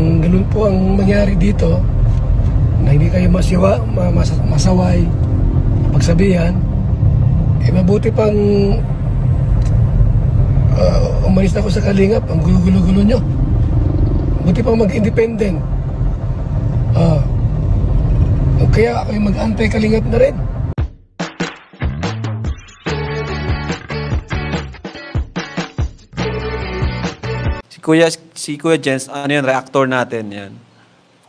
kung ganun po ang mangyari dito, na hindi kayo masaway, pagsabihan, mabuti pang umalis na ako sa Kalingap. Ang gulo-gulo-gulo nyo. Buti pang mag-independent. Kaya ako yung mag-antay Kalingap na rin. Si Kuya Jens, ano yun, reactor natin yan.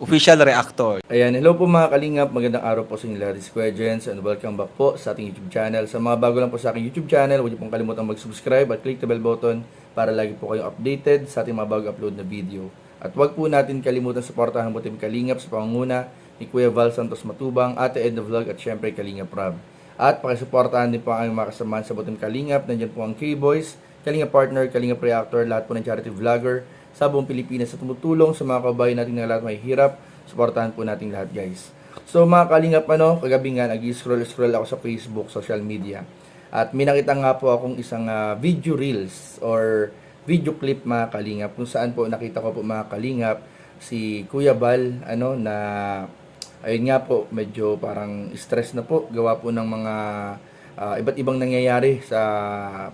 Official reactor. Ayan, hello po mga kalingap, magandang araw po sa inyo lahat. This is Kuya Jens and welcome back po sa ating YouTube channel. Sa mga bago lang po sa aking YouTube channel, huwag niyo pong kalimutan mag-subscribe at click the bell button para lagi po kayong updated sa ating mga bago upload na video. At huwag po natin kalimutan suportahan po Team Kalingap sa pangunguna ni Kuya Val Santos Matubang, Ate Edna Vlog at syempre Kalingap Rob. At pakisuportahan din po ang aming mga kasamahan sa Team Kalingap. Nandiyan po ang K-Boys, Kalingap Partner, Kalingap Reactor, lahat po ng charity vlogger sa buong Pilipinas sa tumutulong sa mga kabayan natin na lahat may hirap. Suportahan po natin lahat, guys. So mga kalingap, kagabi nga nag-scroll ako sa Facebook, social media. At may nakita nga po akong isang video reels or video clip mga kalingap kung saan po nakita ko po mga kalingap si Kuya Bal na ayun nga po medyo parang stress na po gawa po ng mga iba't ibang nangyayari sa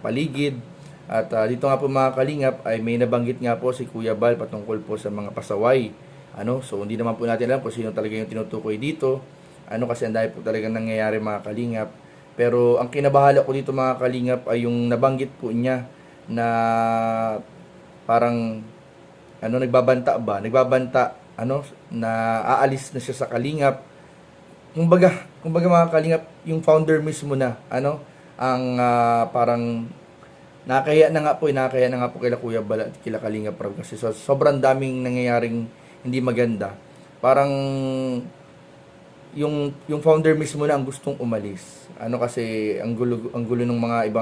paligid. At dito nga po mga kalingap ay may nabanggit nga po si Kuya Bal patungkol po sa mga pasaway. So hindi naman po natin alam kung sino talaga yung tinutukoy dito. Kasi ang dahil po talaga nangyayari mga kalingap. Pero ang kinabahala ko dito mga kalingap ay yung nabanggit po niya na parang nagbabanta na aalis na siya sa kalingap. Kumbaga mga kalingap, yung founder mismo na ang parang nakakaya na nga po kila Kuya Bal at kila Kalingap Rob kasi sobrang daming nangyayaring hindi maganda. Parang yung founder mismo na ang gustong umalis. Kasi ang gulo ng mga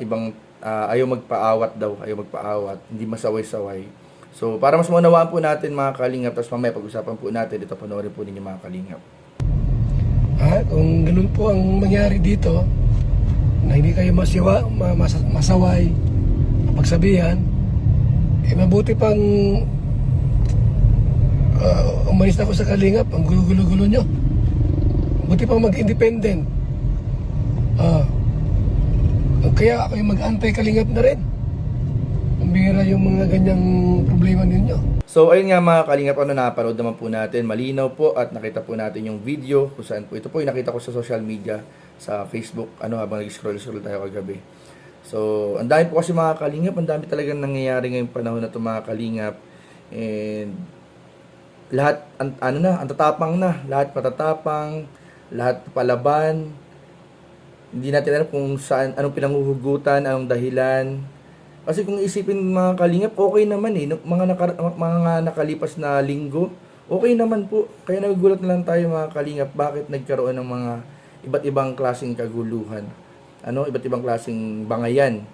ibang ayaw magpaawat, hindi masaway-saway. So para mas maunawaan po natin mga Kalingap, tapos mamaya pag-usapan po natin, ito panoorin po ninyo mga Kalingap. Kung ganun po ang mangyari dito, na hindi kayo masaway, pagsabihan, mabuti pang umalis na ako sa Kalingap. Ang gulo-gulo-gulo nyo. Buti pang mag-independent. Kaya ako yung mag-antay Kalingap na rin. Ang bihira yung mga ganyang problema ninyo. So ayun nga mga kalingap, napanood naman po natin, malinaw po at nakita po natin yung video kung saan po ito po yung nakita ko sa social media, sa Facebook, habang nag-scroll tayo kagabi. So ang dami po kasi mga kalingap, ang dami talagang nangyayari ngayong panahon na ito mga kalingap. And lahat ang tatapang na, lahat patatapang, lahat palaban. Hindi natin alam kung saan, anong pinanghuhugutan, anong dahilan. Kasi kung isipin mga kalingap, okay naman mga nakalipas na linggo, okay naman po. Kaya nagugulat na lang tayo mga kalingap, bakit nagkaroon ng mga iba't ibang klaseng kaguluhan. Iba't ibang klaseng bangayan.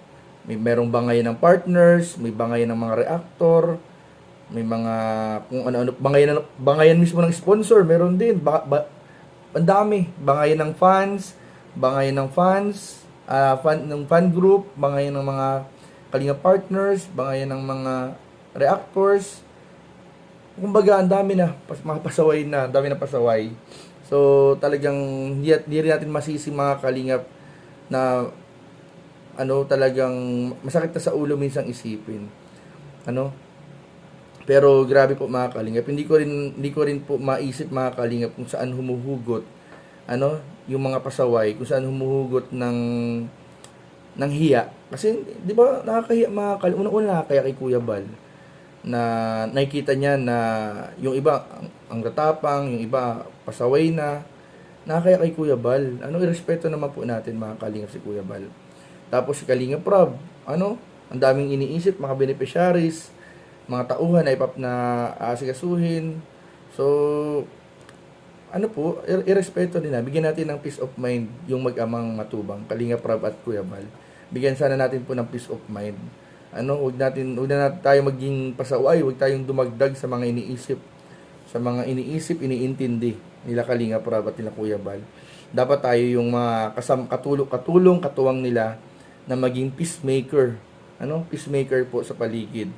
Merong bangayan ng partners, may bangayan ng mga reactor, may mga kung ano bangayan mismo ng sponsor, meron din. Ang dami, bangayan ng fans, ng fan group, bangayan ng mga Kalingap partners, bangayan ng mga reactors. Kumbaga, ang dami na, mga pasaway na, dami na pasaway. So, talagang hindi rin natin masisi mga kalingap na talagang masakit na sa ulo minsang isipin. Pero grabe po mga kalingap, hindi ko rin po maisip mga kalingap kung saan humuhugot yung mga pasaway, kung saan humuhugot ng hiya. Kasi, di ba, nakakahiya mga kalingap. Unang-una nakakahiya kay Kuya Bal na nakikita niya na yung iba ang tatapang, yung iba pasaway na. Nakakahiya kay Kuya Bal. Irespeto naman po natin mga kalingap si Kuya Bal. Tapos si Kalingap Rob, ang daming iniisip, mga beneficiaries, mga tauhan na asikasuhin. So, irespeto din na. Bigyan natin ng peace of mind yung mag-amang Matubang, Kalingap Rob at Kuya Bal. Bigyan sana natin po ng peace of mind. Huwag na tayo maging pasaway, huwag tayong dumagdag sa mga iniisip, iniintindi nila Kalingap Rob at nila Kuya Bal. Dapat tayo yung mga katuwang nila na maging peacemaker. Peacemaker po sa paligid.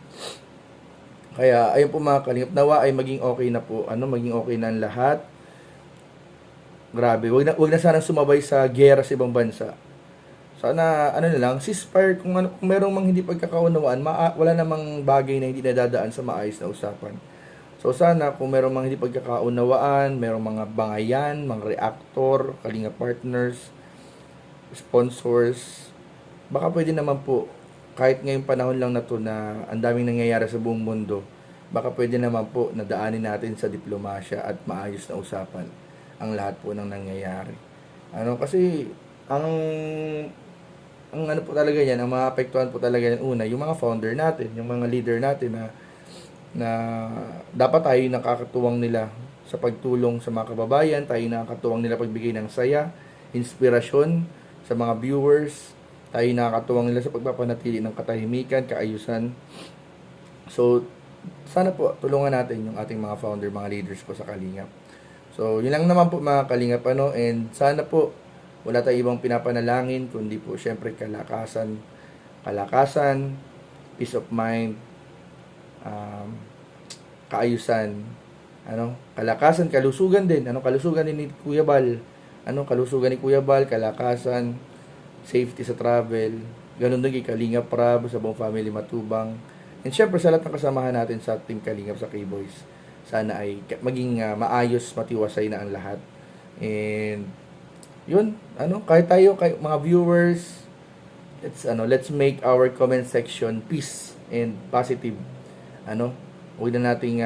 Kaya ayun po mga kalingap, nawa ay maging okay na po, maging okay na ang lahat. Grabe, wag na sana sumabay sa giyera sa ibang bansa. Sana na lang, ceasefire kung merong mga hindi pagkakaunawaan, wala namang bagay na hindi nadadaan sa maayos na usapan. So sana kung merong mga hindi pagkakaunawaan, merong mga bangayan, mga reactor, kalinga partners, sponsors, baka pwede naman po, kahit ngayong panahon lang na to na ang daming nangyayari sa buong mundo, baka pwede naman po nadaanin natin sa diplomasya at maayos na usapan ang lahat po ng nangyayari. Kasi ang po talaga yan, ang maapektuhan po talaga yan, una, yung mga founder natin, yung mga leader natin na dapat tayo nakakatuwang nila sa pagtulong sa mga kababayan, tayo nakakatuwang nila pagbigay ng saya, inspirasyon sa mga viewers, tayo nakakatuwang nila sa pagpapanatili ng katahimikan, kaayusan. So, sana po tulungan natin yung ating mga founder, mga leaders po sa Kalingap. So, yun lang naman po mga Kalingap, and sana po wala tayong ibang pinapanalangin kundi po syempre kalakasan, peace of mind, kaayusan, kalakasan, kalusugan din, kalusugan din ni Kuya Bal, kalusugan ni Kuya Bal, kalakasan, safety sa travel, ganun din kay Kalingap Prab, sa buong family Matubang, and syempre sa lahat ng kasamahan natin sa Team Kalingap sa K-Boys, sana ay maging maayos, matiwasay na ang lahat. And yun, kahit tayo, mga viewers, let's make our comment section peace and positive. Huwag na nating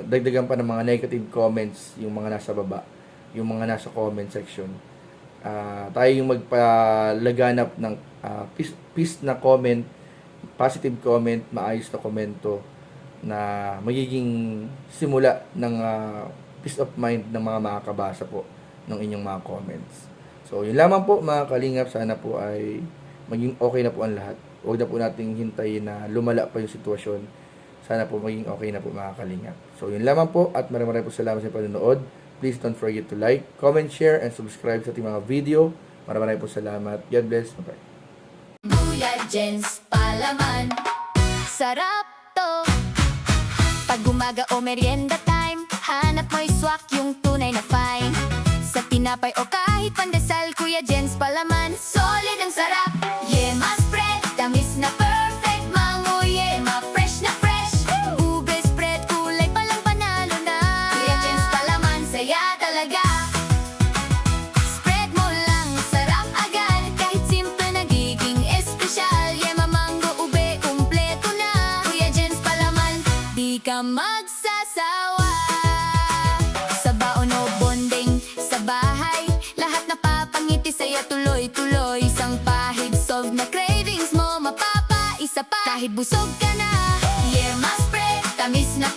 dagdagan pa ng mga negative comments yung mga nasa baba, yung mga nasa comment section. Tayo yung magpalaganap ng peace na comment, positive comment, maayos na komento na magiging simula ng peace of mind ng mga makakabasa po ng inyong mga comments. So, yun lamang po mga Kalingap, sana po ay maging okay na po ang lahat. Huwag na po nating hintayin na lumala pa yung sitwasyon. Sana po maging okay na po mga Kalingap. So, yun lamang po at maraming po salamat sa panonood. Please don't forget to like, comment, share, and subscribe sa ating mga video. Maraming po salamat. God bless. Bye-bye. Kuya Jens palaman, sarap to. Pag umaga o merienda time, hanap mo'y swak yung tunay na fine. Sa tinapay o kahit pandesal, Kuya Jens palaman, solid ang sarap. Yema spread, tamis na perfect, mango yema, fresh na fresh. Ube spread, kulay palang panalo na. Kuya Jens palaman, saya talaga. Spread mo lang, sarap agad. Kahit simple nagiging espesyal. Yema, mango, ube, kumpleto na. Kuya Jens palaman, di ka magsasawa. Sa baon o bonding, sa bahay, lahat napapangiti sa'yo tuloy-tuloy. Isang pahig, solve na cravings mo, mapapa, isa pa. Kahit busog ka na, Yema spread, tamis na